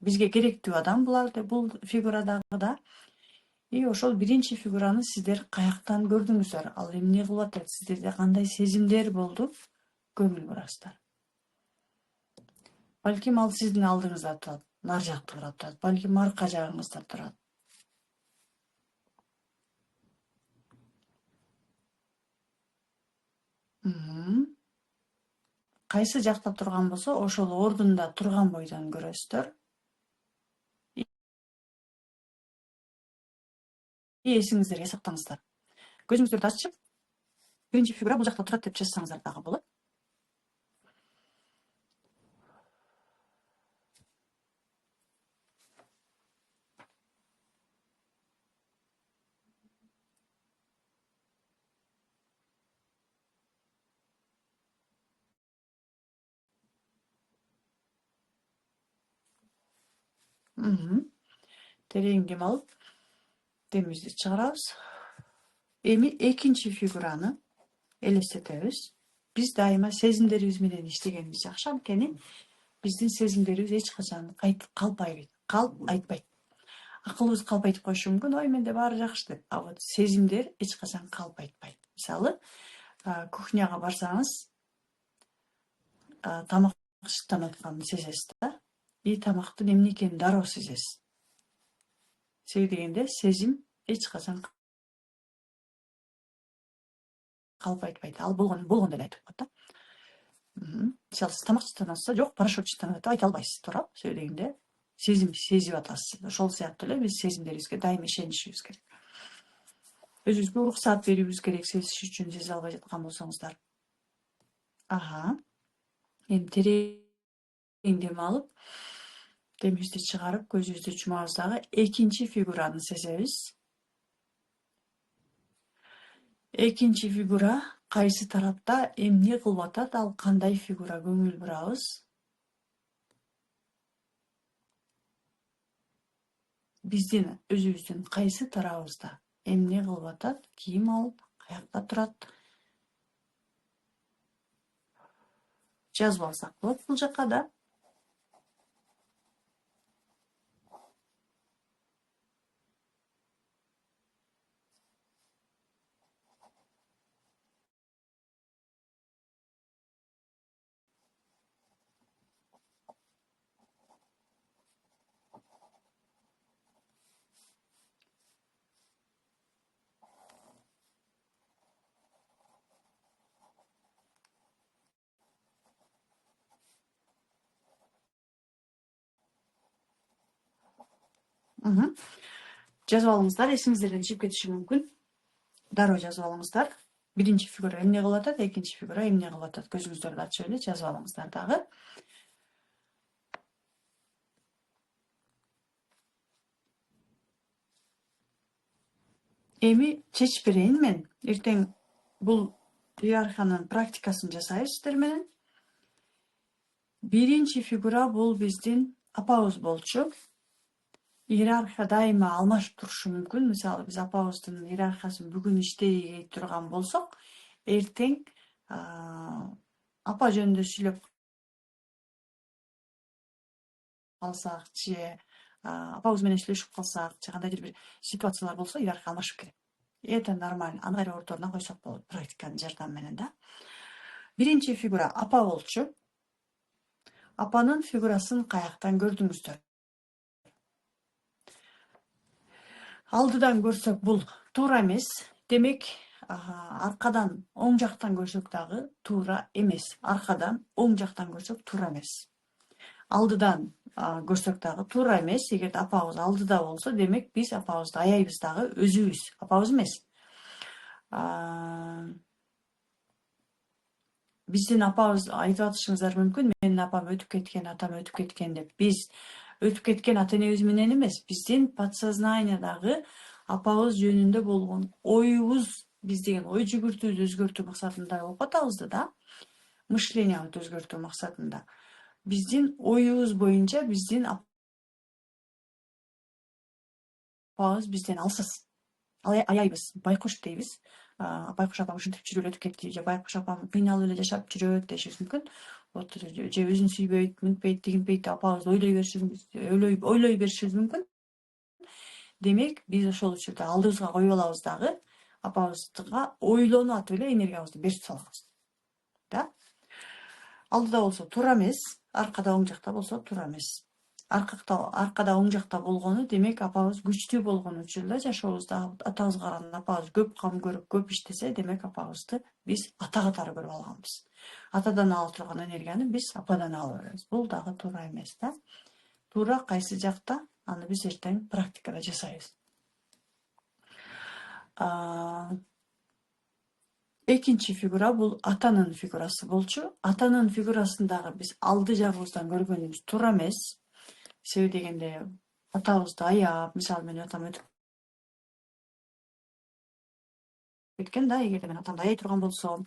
бизге керектүү адам бул фигурадагы да. И ошол биринчи фигураны сиздер каяктан көрдүңүздөр? Ал эмне кылып атат? Сиздерде кандай сезимдер болду? Көңүл бурасыздар. Балким ал сиздин алдыңызда турат, нар жакта турат, балким арка жагыңызда турат. Кайсы жакта турган болсо, ошол ордунда турган бойдон көрөсүздөр. Эсиңиздерге сактаңыздар. Көзүңүздөрдү ачып, биринчи фигура бул жакта турат деп жазсаңыздар дагы болот. Терең дем алып, демибизди чыгарабыз. Эми экинчи фигураны элестетебиз. Биз дайыма сезимдерибиз менен иштегенибиз жакшы, анткени биздин сезимдерибиз эч качан калп айтпайт. Акылыбыз калп айтып коюшу мүмкүн, ой, менде баары жакшы деп. А вот сезимдер эч качан калп айтпайт. Мисалы, кухняга барсаңыз, тамак шыктанып атканын сезесиз да. И тамактын эмне экенин дароо сезесиз. Себеби дегенде сезим эч качан калп айтпайт. Ал болгон эле айтып коет да. Мисалы сиз тамак жейтен атса, жок, порошок жейтен деп айта албайсыз, туура? Сөзү дегенде сезип атасыз. Ошол сыяктуу эле биз сезимдерибизге дайым ишенишибиз керек. Өзүбүзгө уруксаат берүүбүз керек сезиш үчүн, сезе албай жаткан болсоңуздар. Эми терең дем алып, демибизди чыгарып, көзүбүздү жумабыз дагы экинчи фигураны сезебиз. Экинчи фигура кайсы тарапта эмне кылып атат, ал кандай фигура, көңүл бурабыз. Биздин өзүбүздүн кайсы тарабыбызда эмне кылып атат, ким ал, каякта турат. Жазып алсак болот бул жака да. Жазып алыңыздар, эсиңиздерден чыгып кетиши мүмкүн. Дароо жазып алыңыздар. Биринчи фигура эмне кылып атат, экинчи фигура эмне кылып атат. Көзүңүздөрдү ачып эле жазып алыңыздар дагы. Эми чечип берейин мен. Эртең бул иерархиянын практикасын жасайбыз сиздер менен. Биринчи фигура бул биздин апабыз болчу. Иерархия дайыма алмашып турушу мүмкүн. Мисалы биз апабыздын иерархиясын бүгүн иштей турган болсок, эртең апа жөнүндө сүйлөп калсак же апабыз менен сүйлөшүп калсак же кандайдыр бир ситуациялар болсо, иерархия алмашып кетет. Это нормально. Аны кайра ордуна койсок болот практиканын жардамы менен да. Биринчи фигура апа болчу. Апанын фигурасын каяктан көрдүңүздөр? Алдыдан көрсөк бул туура эмес. Демек, аркадан оң жактан көрсөк дагы туура эмес. Аркадан оң жактан көрсөк туура эмес. Алдыдан көрсөк дагы туура эмес. Эгерде апабыз алдыда болсо, демек биз апабызды аяйбыз дагы өзүбүз, апабыз эмес. Биздин апабыз айтып атышыңыздар мүмкүн, менин апам өтүп кеткен, атам өтүп кеткен деп. Биз өтүп кеткен ата энебиз менен эмес, биздин подсознаниядагы апабыз жөнүндө болгон оюбуз, биз деген ой жүгүртүүбүздү өзгөртүү максатында окуп атабыз да, мышлениябызды өзгөртүү максатында. Биздин оюбуз боюнча биздин апабыз бизден алсыз. Аяйбыз, байкуш дейбиз. Байкуш апам ушинтип жүрүп өтүп кетти, же байкуш апам кыйналып эле жашап жүрөт дешибиз мүмкүн. Вот же өзүн сүйбөйт, мүнтпейт, тигинтпейт деп апабызды ойлой беришибиз мүмкүн. Демек, биз ошол учурда алдыбызга коюп алабыз дагы, апабызга ойлонуп атып эле энергиябызды берип салабыз. Да? Алдыда болсо туура эмес, аркада оң жакта болсо туура эмес. Аркада оң жакта болгону демек апабыз күчтүү болгон учурда жашообузда атабызга караганда апабыз көп кам көрүп, көп иштесе, демек апабызды биз ата катары көрүп алганбыз. Атадан ала турган энергияны биз ападан ала беребиз. Бул дагы туура эмес да. Туура кайсы жакта? Аны биз эртең практикада жасайбыз. Экинчи фигура бул атанын фигурасы болчу. Атанын фигурасын дагы биз алды жагыбыздан көргөнүбүз туура эмес. Себеби дегенде атабызды аяп, мисалы менин атам өтүп кеткен да, эгерде мен атамды аяй турган болсом,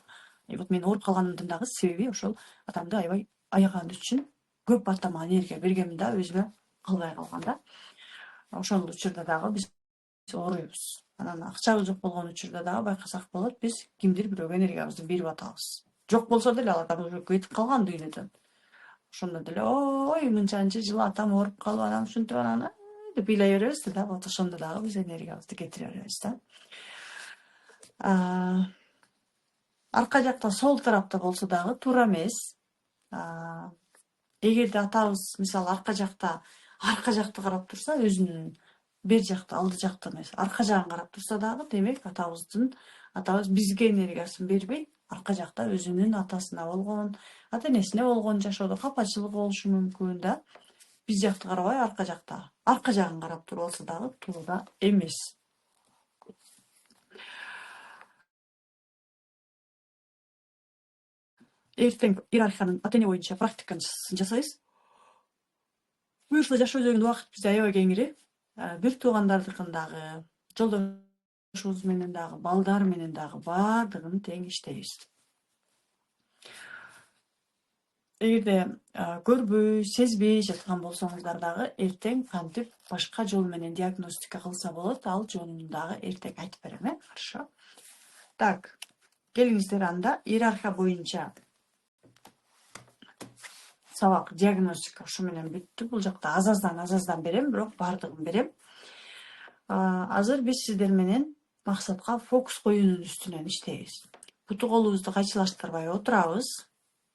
вот мен ооруп калганымдын дагы себеби ошол атамды аябай аяган үчүн көп атама энергия бергенмин да, өзүмө калбай калган да. Ошол учурда дагы биз ооруйбуз. Анан акчабыз жок болгон учурда дагы байкасак болот, биз кимдир бирөөгө энергиябызды берип атабыз. Жок болсо деле ал адам уже кетип калган дүйнөдөн. Ошондо деле ой мынчанчы жыл атам ооруп калып анан ушинтип анан деп ыйлай беребиз да, вот ошондо дагы биз энергиябызды кетире беребиз да. Арка жакта сол тарапта болсо дагы туура эмес. Эгерде атабыз мисалы арка жакты карап турса, өзүнүн бер жакты, алды жакты эмес, арка жагын карап турса дагы, демек атабыздын атабыз бизге энергиясын бербей, арка жакта өзүнүн атасына болгон, ата энесине болгон жашоодо капачылык болушу мүмкүн да. Биз жакты карабай, арка жагын карап туруп алса дагы туура эмес. Эртең иерархиянын ата эне боюнча практикасын жасайбыз. Буюрса жашоо жүргөн убакыт бизде аябай кеңири. Бир туугандардыкын дагы, жолдошубуз менен дагы, балдар менен дагы баардыгын тең иштейбиз. Эгерде көрбөй, сезбей жаткан болсоңуздар дагы эртең кантип башка жол менен диагностика кылса болот, ал жөнүндө дагы эртең айтып берем, Хорошо. Так, келиңиздер анда иерархия боюнча сабак диагностика ушу менен бүттү. Бул жакта аз-аздан берем, бирок баардыгын берем. Азыр биз сиздер менен максатка фокус коюунун үстүнөн иштейбиз. Буту колубузду кайчылаштырбай отурабыз.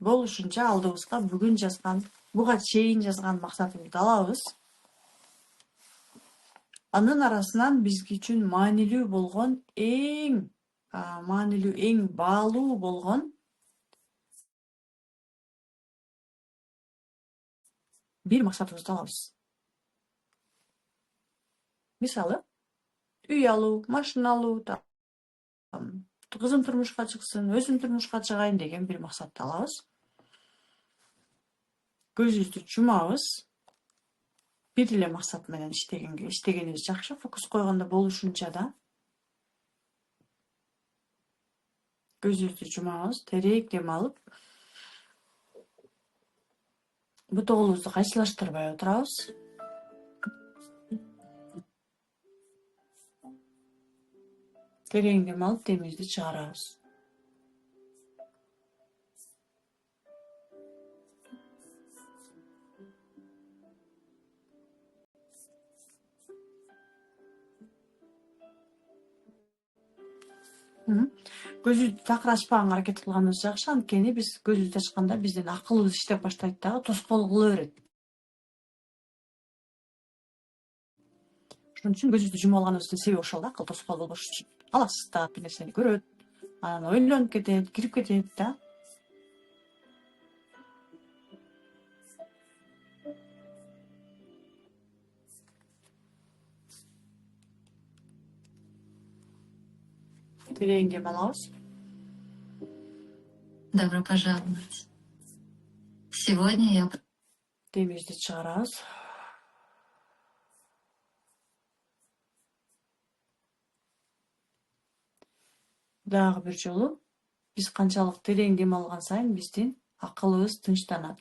Болушунча алдыбызга бүгүн жазган, буга чейин жазган максатыбызды алабыз. Анын арасынан бизге үчүн маанилүү болгон, эң баалуу болгон бир максатыбызды алабыз. Мисалы, үй алуу, машина алуу, кызым турмушка чыксын, өзүм турмушка чыгайын деген бир максатты алабыз. Көзүбүздү жумабыз. Бир эле максат менен иштегенибиз жакшы, фокус койгондо болушунча да. Көзүбүздү жумабыз, терек дем алып, буту колубузду кайчылаштырбай отурабыз. Терең дем алып, демибизди чыгарабыз. Көзүбүздү такыр ачпаганга аракет кылганыбыз жакшы, анткени биз көзүбүздү ачканда биздин акылыбыз иштеп баштайт дагы, тоскоол кыла берет. Ошон үчүн көзүбүздү жумуп алганыбыздын себеби ошол да, акыл тоскоол болбош үчүн. Аластап бир нерсени көрөт, анан ойлонуп кетет, кирип кетет да. Терең дем алабыз. Добро пожаловать. Сегодня я... Демибизди чыгарабыз. Дагы бир жолу биз канчалык терең дем алган сайын биздин акылыбыз тынчтанат.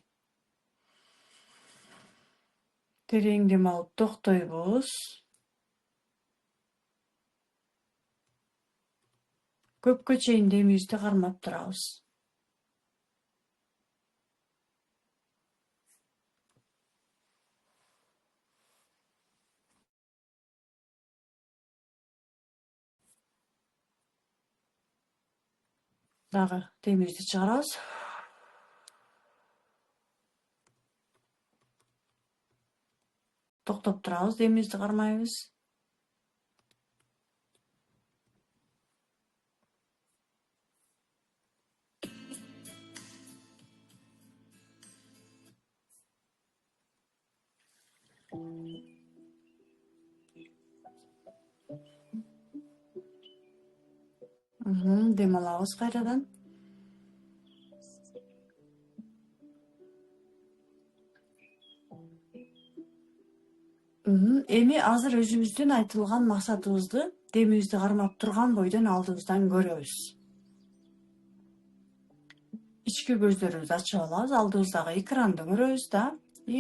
Терең дем алып токтойбуз. Көпкө чейин демибизди кармап турабыз. Дагы демибизди чыгарабыз. Токтоп турабыз, демибизди кармайбыз. Дем алабыз кайрадан. Эми азыр өзүбүздүн айтылган максатыбызды демибизди кармап турган бойдон алдыбыздан көрөбүз. Ички көздөрүбүздү ачып алабыз, алдыбыздагы экранды көрөбүз да,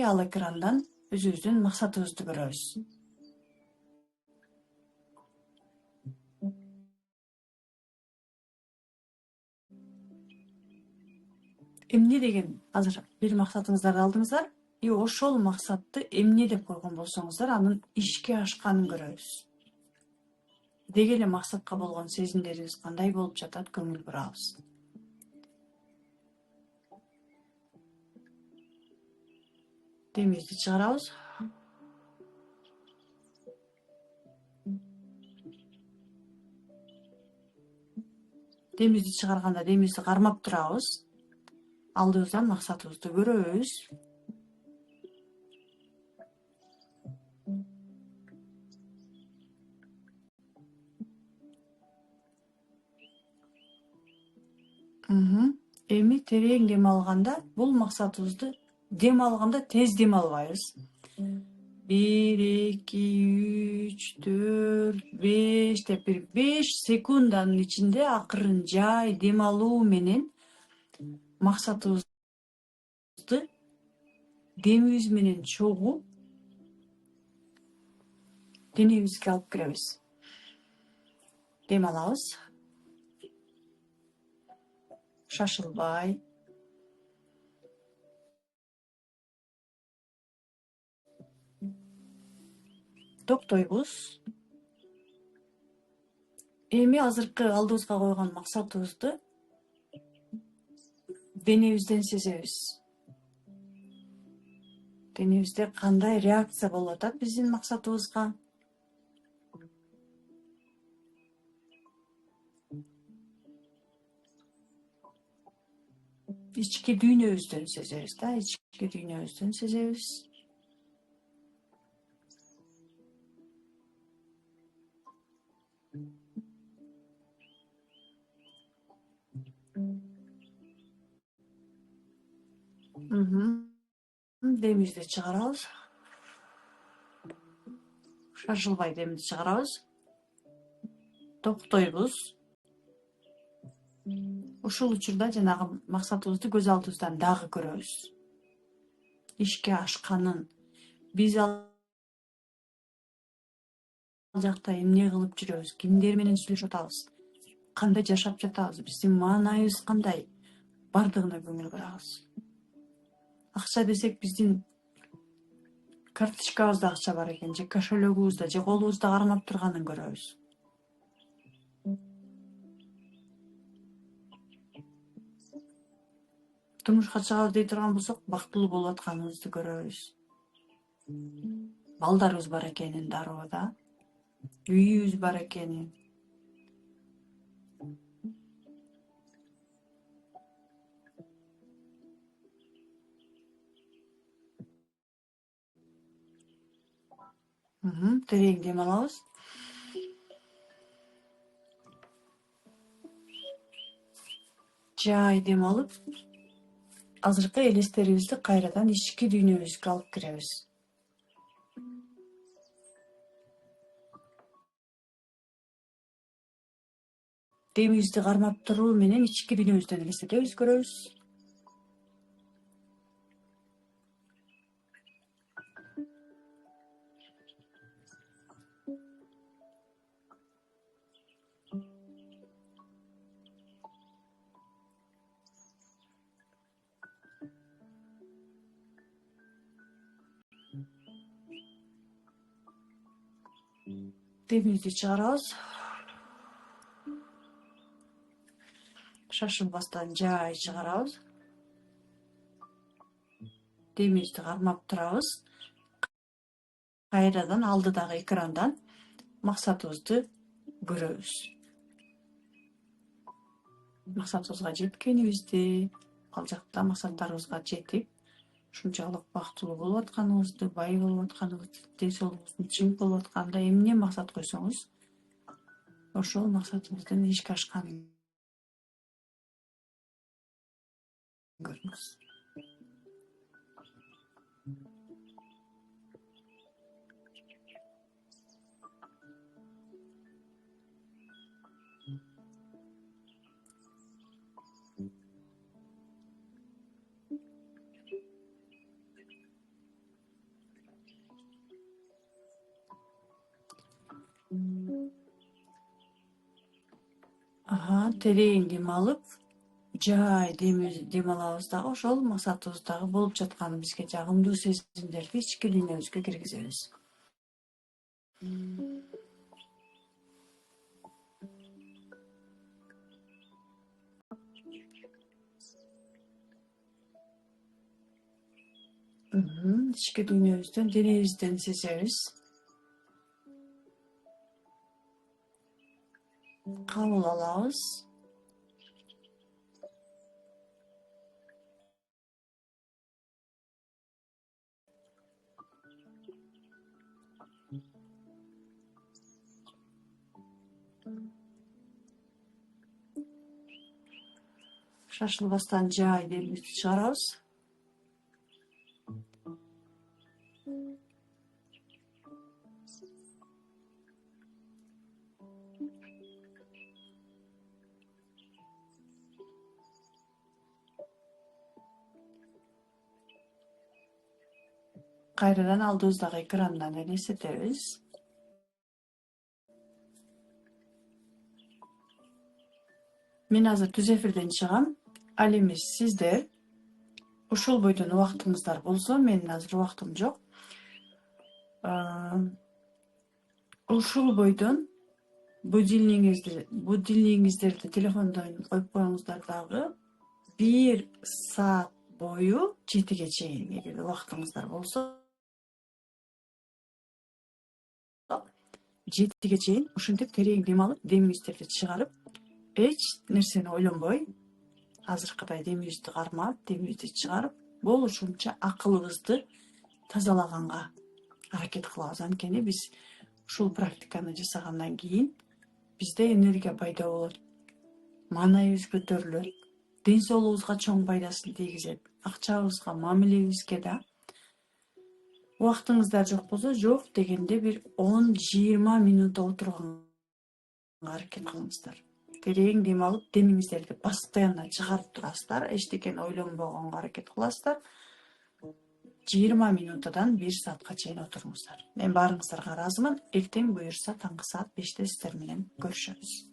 ал экрандан өзүбүздүн максатыбызды көрөбүз. Эмне деген азыр бир максатыңыздарды алдыңыздар, ошол максатты эмне деп койгон болсоңуздар, анын ишке ашканын көрөбүз. Деги эле максатка болгон сезимдериңиз кандай болуп жатат, көңүл бурабыз. Демибизди чыгарабыз. Демибизди чыгарганда демибизди кармап турабыз. Алдыбыздан максатыбызды көрөбүз. Эми терең дем алганда бул максатыбызды дем алганда тез дем албайбыз. 1, 2, 3, 4, 5 деп бир 5 секунданын ичинде акырын жай дем алуу менен максатыбызды демибиз менен чогуу денебизге алып киребиз. Дем алабыз. Шашылбай. Токтойбуз. Эми азыркы алдыбызга койгон максатыбызды денебизден сезебиз. Денебизде кандай реакция болуп атат биздин максатыбызга? Ички дүйнөбүздөн сезебиз да, ички дүйнөбүздөн сезебиз. Демибизди чыгарабыз. Шашылбай демди чыгарабыз. Токтойбуз. Ушул учурда жанагы максатыбызды көз алдыбыздан дагы көрөбүз. Ишке ашканын, биз ал жакта эмне кылып жүрөбүз, кимдер менен сүйлөшүп атабыз, кандай жашап жатабыз, биздин маанайыбыз кандай, бардыгына көңүл бурабыз. Акча десек биздин карточкабызда акча бар экен, же кошелегубузда, же колубузда кармап турганын көрөбүз. Турмушка чыгабыз дей турган болсок, бактылуу болуп атканыбызды көрөбүз. Балдарыбыз бар экенин дароо да. Үйүбүз бар экенин. Терең дем алабыз. Жай дем алып, азыркы элестерибизди кайрадан ички дүйнөбүзгө алып киребиз. Демибизди кармап туруу менен ички дүйнөбүздөн элестетебиз, көрөбүз. Демибизди чыгарабыз. Шашылбастан жай чыгарабыз. Демибизди кармап турабыз. Кайрадан алдыдагы экрандан максатыбызды көрөбүз. Максатыбызга жеткенибизди, ал жакта максаттарыбызга жетип, ушунчалык бактылуу болуп атканыбызды, бай болуп атканыбызды, ден соолугубуздун чыңып болуп атканда эмне максат койсоңуз, ошол максатыбыздын ишке ашканын көрүңүз. Терең дем алып, жай дем алабыз дагы, ошол максатыбыздагы болуп жаткан бизге жагымдуу сезимдерди ички дүйнөбүзгө киргизебиз. Ички дүйнөбүздөн, денебизден сезебиз. Кабыл алабыз. Шашылбастан жай демибизди чыгарабыз. Кайрадан алдыбыздагы экрандан элестетебиз. Мен азыр түз эфирден чыгам. Ал эми сиздер ушул бойдон убактыңыздар болсо, менин азыр убактым жок. Ушул бойдон будильнигиңиздерди телефондон коюп коюңуздар дагы 1 саат бою 7ге чейин, эгер убактыңыздар болсо, 7ге чейин ушинтип терең дем алып, демиңиздерди чыгарып, эч нерсени ойлонбой, азыркыдай демибизди кармап, демибизди чыгарып, болушунча акылыбызды тазалаганга аракет кылабыз. Анткени биз ушул практиканы жасагандан кийин бизде энергия пайда болот, маанайыбыз көтөрүлөт, ден соолугубузга чоң пайдасын тийгизет, акчабызга, мамилебизге да. Убактыңыздар жок болсо, жок дегенде бир 10-20 минут отурганга аракет кылыңыздар. Терең дем алып, демиңиздерди постоянно чыгарып турасыздар, эчтекени ойлонбогонго аракет кыласыздар. 20 минутадан 1 саатка чейин отуруңуздар. Мен баарыңыздарга ыраазымын. Эртең буюрса таңкы саат 5те сиздер менен көрүшөбүз.